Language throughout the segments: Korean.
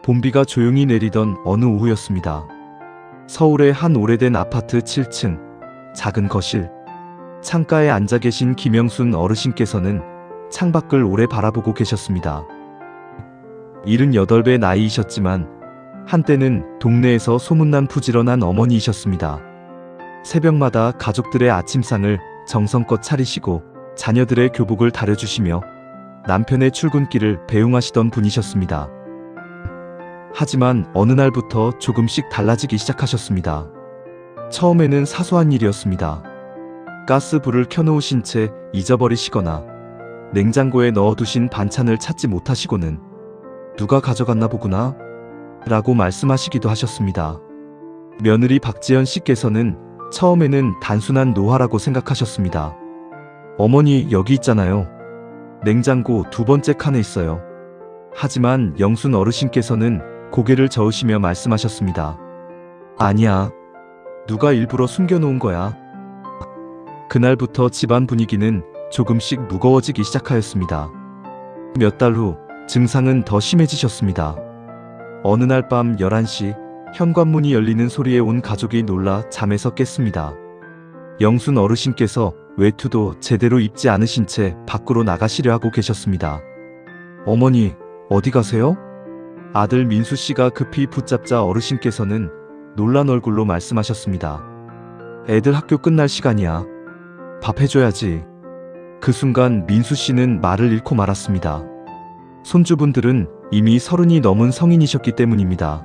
봄비가 조용히 내리던 어느 오후였습니다. 서울의 한 오래된 아파트 7층 작은 거실. 창가에 앉아 계신 김영순 어르신께서는 창밖을 오래 바라보고 계셨습니다. 78배 나이이셨지만 한때는 동네에서 소문난 부지런한 어머니이셨습니다. 새벽마다 가족들의 아침상을 정성껏 차리시고 자녀들의 교복을 다려주시며 남편의 출근길을 배웅하시던 분이셨습니다. 하지만 어느 날부터 조금씩 달라지기 시작하셨습니다. 처음에는 사소한 일이었습니다. 가스불을 켜놓으신 채 잊어버리시거나 냉장고에 넣어두신 반찬을 찾지 못하시고는 누가 가져갔나 보구나 라고 말씀하시기도 하셨습니다. 며느리 박지연 씨께서는 처음에는 단순한 노화라고 생각하셨습니다. 어머니 여기 있잖아요. 냉장고 두 번째 칸에 있어요. 하지만 영순 어르신께서는 고개를 저으시며 말씀하셨습니다. 아니야. 누가 일부러 숨겨놓은 거야. 그날부터 집안 분위기는 조금씩 무거워지기 시작하였습니다. 몇 달 후 증상은 더 심해지셨습니다. 어느 날 밤 11시 현관문이 열리는 소리에 온 가족이 놀라 잠에서 깼습니다. 영순 어르신께서 외투도 제대로 입지 않으신 채 밖으로 나가시려 하고 계셨습니다. 어머니, 어디 가세요? 아들 민수 씨가 급히 붙잡자 어르신께서는 놀란 얼굴로 말씀하셨습니다. 애들 학교 끝날 시간이야. 밥 해줘야지. 그 순간 민수 씨는 말을 잃고 말았습니다. 손주분들은 이미 30이 넘은 성인이셨기 때문입니다.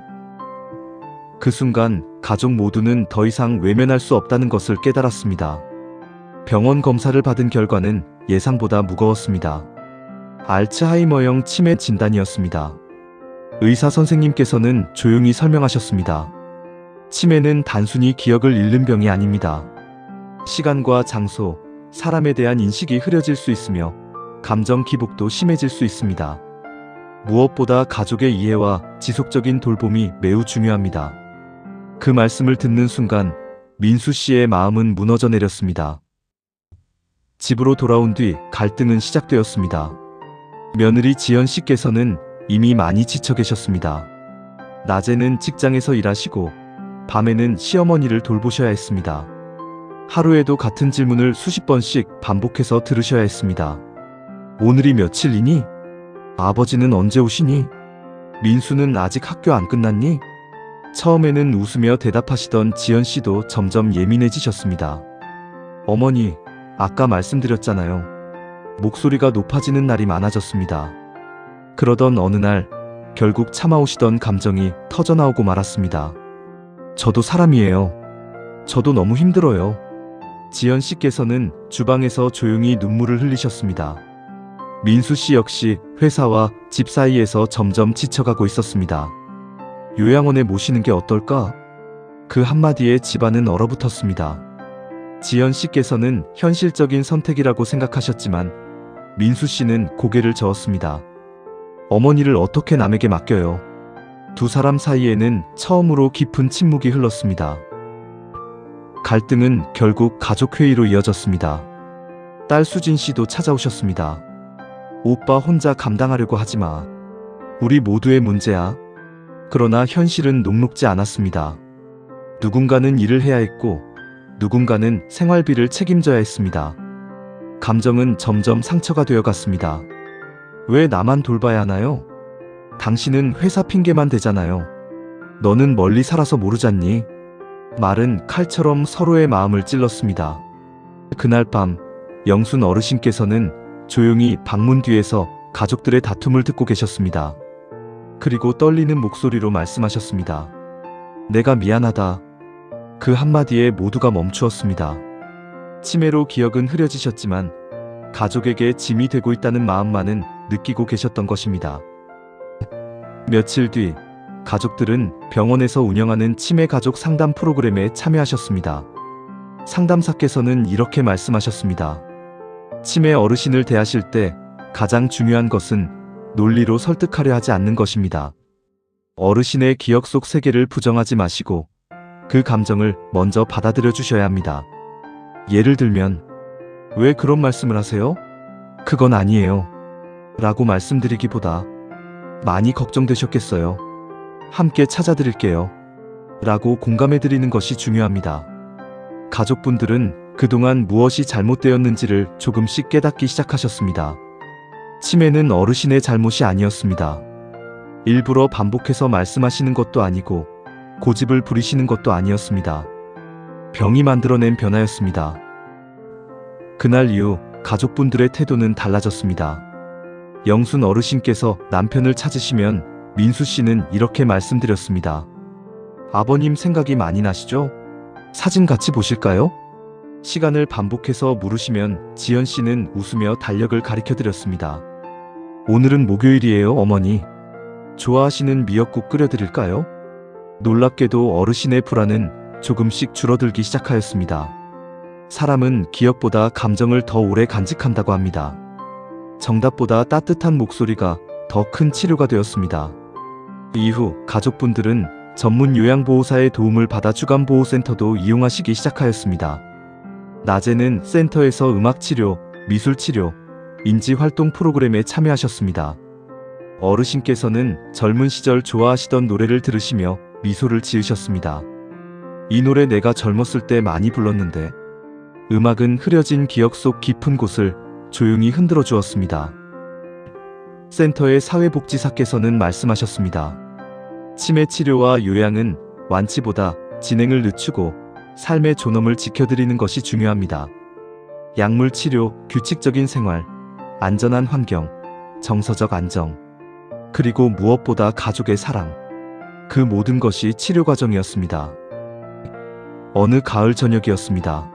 그 순간 가족 모두는 더 이상 외면할 수 없다는 것을 깨달았습니다. 병원 검사를 받은 결과는 예상보다 무거웠습니다. 알츠하이머형 치매 진단이었습니다. 의사 선생님께서는 조용히 설명하셨습니다. 치매는 단순히 기억을 잃는 병이 아닙니다. 시간과 장소, 사람에 대한 인식이 흐려질 수 있으며 감정 기복도 심해질 수 있습니다. 무엇보다 가족의 이해와 지속적인 돌봄이 매우 중요합니다. 그 말씀을 듣는 순간 민수 씨의 마음은 무너져 내렸습니다. 집으로 돌아온 뒤 갈등은 시작되었습니다. 며느리 지연 씨께서는 이미 많이 지쳐 계셨습니다. 낮에는 직장에서 일하시고 밤에는 시어머니를 돌보셔야 했습니다. 하루에도 같은 질문을 수십 번씩 반복해서 들으셔야 했습니다. 오늘이 며칠이니? 아버지는 언제 오시니? 민수는 아직 학교 안 끝났니? 처음에는 웃으며 대답하시던 지연 씨도 점점 예민해지셨습니다. 어머니, 아까 말씀드렸잖아요. 목소리가 높아지는 날이 많아졌습니다. 그러던 어느 날 결국 참아오시던 감정이 터져나오고 말았습니다. 저도 사람이에요. 저도 너무 힘들어요. 지연 씨께서는 주방에서 조용히 눈물을 흘리셨습니다. 민수 씨 역시 회사와 집 사이에서 점점 지쳐가고 있었습니다. 요양원에 모시는 게 어떨까? 그 한마디에 집안은 얼어붙었습니다. 지연 씨께서는 현실적인 선택이라고 생각하셨지만 민수 씨는 고개를 저었습니다. 어머니를 어떻게 남에게 맡겨요? 두 사람 사이에는 처음으로 깊은 침묵이 흘렀습니다. 갈등은 결국 가족회의로 이어졌습니다. 딸 수진 씨도 찾아오셨습니다. 오빠 혼자 감당하려고 하지 마. 우리 모두의 문제야. 그러나 현실은 녹록지 않았습니다. 누군가는 일을 해야 했고 누군가는 생활비를 책임져야 했습니다. 감정은 점점 상처가 되어 갔습니다. 왜 나만 돌봐야 하나요? 당신은 회사 핑계만 대잖아요. 너는 멀리 살아서 모르잖니? 말은 칼처럼 서로의 마음을 찔렀습니다. 그날 밤 영순 어르신께서는 조용히 방문 뒤에서 가족들의 다툼을 듣고 계셨습니다. 그리고 떨리는 목소리로 말씀하셨습니다. 내가 미안하다. 그 한마디에 모두가 멈추었습니다. 치매로 기억은 흐려지셨지만 가족에게 짐이 되고 있다는 마음만은 느끼고 계셨던 것입니다. 며칠 뒤 가족들은 병원에서 운영하는 치매 가족 상담 프로그램에 참여하셨습니다. 상담사께서는 이렇게 말씀하셨습니다. 치매 어르신을 대하실 때 가장 중요한 것은 논리로 설득하려 하지 않는 것입니다. 어르신의 기억 속 세계를 부정하지 마시고 그 감정을 먼저 받아들여 주셔야 합니다. 예를 들면, 왜 그런 말씀을 하세요? 그건 아니에요. 라고 말씀드리기보다 많이 걱정되셨겠어요. 함께 찾아드릴게요. 라고 공감해드리는 것이 중요합니다. 가족분들은 그동안 무엇이 잘못되었는지를 조금씩 깨닫기 시작하셨습니다. 치매는 어르신의 잘못이 아니었습니다. 일부러 반복해서 말씀하시는 것도 아니고 고집을 부리시는 것도 아니었습니다. 병이 만들어낸 변화였습니다. 그날 이후 가족분들의 태도는 달라졌습니다. 영순 어르신께서 남편을 찾으시면 민수 씨는 이렇게 말씀드렸습니다. 아버님 생각이 많이 나시죠? 사진 같이 보실까요? 시간을 반복해서 물으시면 지연 씨는 웃으며 달력을 가리켜 드렸습니다. 오늘은 목요일이에요, 어머니. 좋아하시는 미역국 끓여드릴까요? 놀랍게도 어르신의 불안은 조금씩 줄어들기 시작하였습니다. 사람은 기억보다 감정을 더 오래 간직한다고 합니다. 정답보다 따뜻한 목소리가 더 큰 치료가 되었습니다. 이후 가족분들은 전문 요양보호사의 도움을 받아 주간보호센터도 이용하시기 시작하였습니다. 낮에는 센터에서 음악치료, 미술치료, 인지활동 프로그램에 참여하셨습니다. 어르신께서는 젊은 시절 좋아하시던 노래를 들으시며 미소를 지으셨습니다. 이 노래 내가 젊었을 때 많이 불렀는데. 음악은 흐려진 기억 속 깊은 곳을 조용히 흔들어 주었습니다. 센터의 사회복지사께서는 말씀하셨습니다. 치매 치료와 요양은 완치보다 진행을 늦추고 삶의 존엄을 지켜드리는 것이 중요합니다. 약물 치료, 규칙적인 생활, 안전한 환경, 정서적 안정, 그리고 무엇보다 가족의 사랑. 그 모든 것이 치료 과정이었습니다. 어느 가을 저녁이었습니다.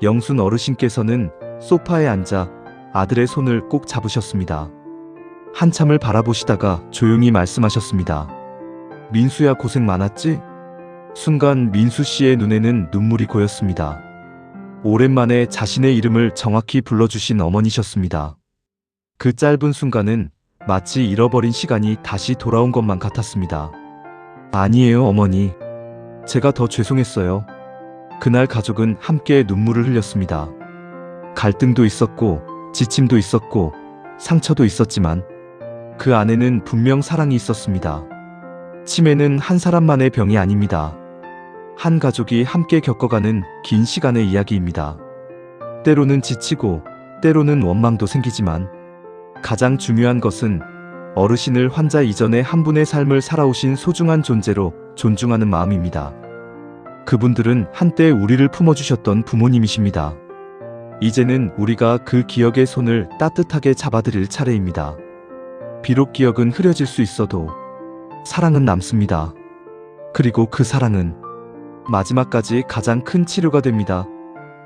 영순 어르신께서는 소파에 앉아 아들의 손을 꼭 잡으셨습니다. 한참을 바라보시다가 조용히 말씀하셨습니다. 민수야, 고생 많았지? 순간 민수 씨의 눈에는 눈물이 고였습니다. 오랜만에 자신의 이름을 정확히 불러주신 어머니셨습니다. 그 짧은 순간은 마치 잃어버린 시간이 다시 돌아온 것만 같았습니다. 아니에요, 어머니. 제가 더 죄송했어요. 그날 가족은 함께 눈물을 흘렸습니다. 갈등도 있었고, 지침도 있었고, 상처도 있었지만 그 안에는 분명 사랑이 있었습니다. 치매는 한 사람만의 병이 아닙니다. 한 가족이 함께 겪어가는 긴 시간의 이야기입니다. 때로는 지치고, 때로는 원망도 생기지만 가장 중요한 것은 어르신을 환자 이전의 한 분의 삶을 살아오신 소중한 존재로 존중하는 마음입니다. 그분들은 한때 우리를 품어주셨던 부모님이십니다. 이제는 우리가 그 기억의 손을 따뜻하게 잡아드릴 차례입니다. 비록 기억은 흐려질 수 있어도 사랑은 남습니다. 그리고 그 사랑은 마지막까지 가장 큰 치료가 됩니다.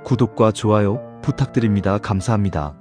구독과 좋아요 부탁드립니다. 감사합니다.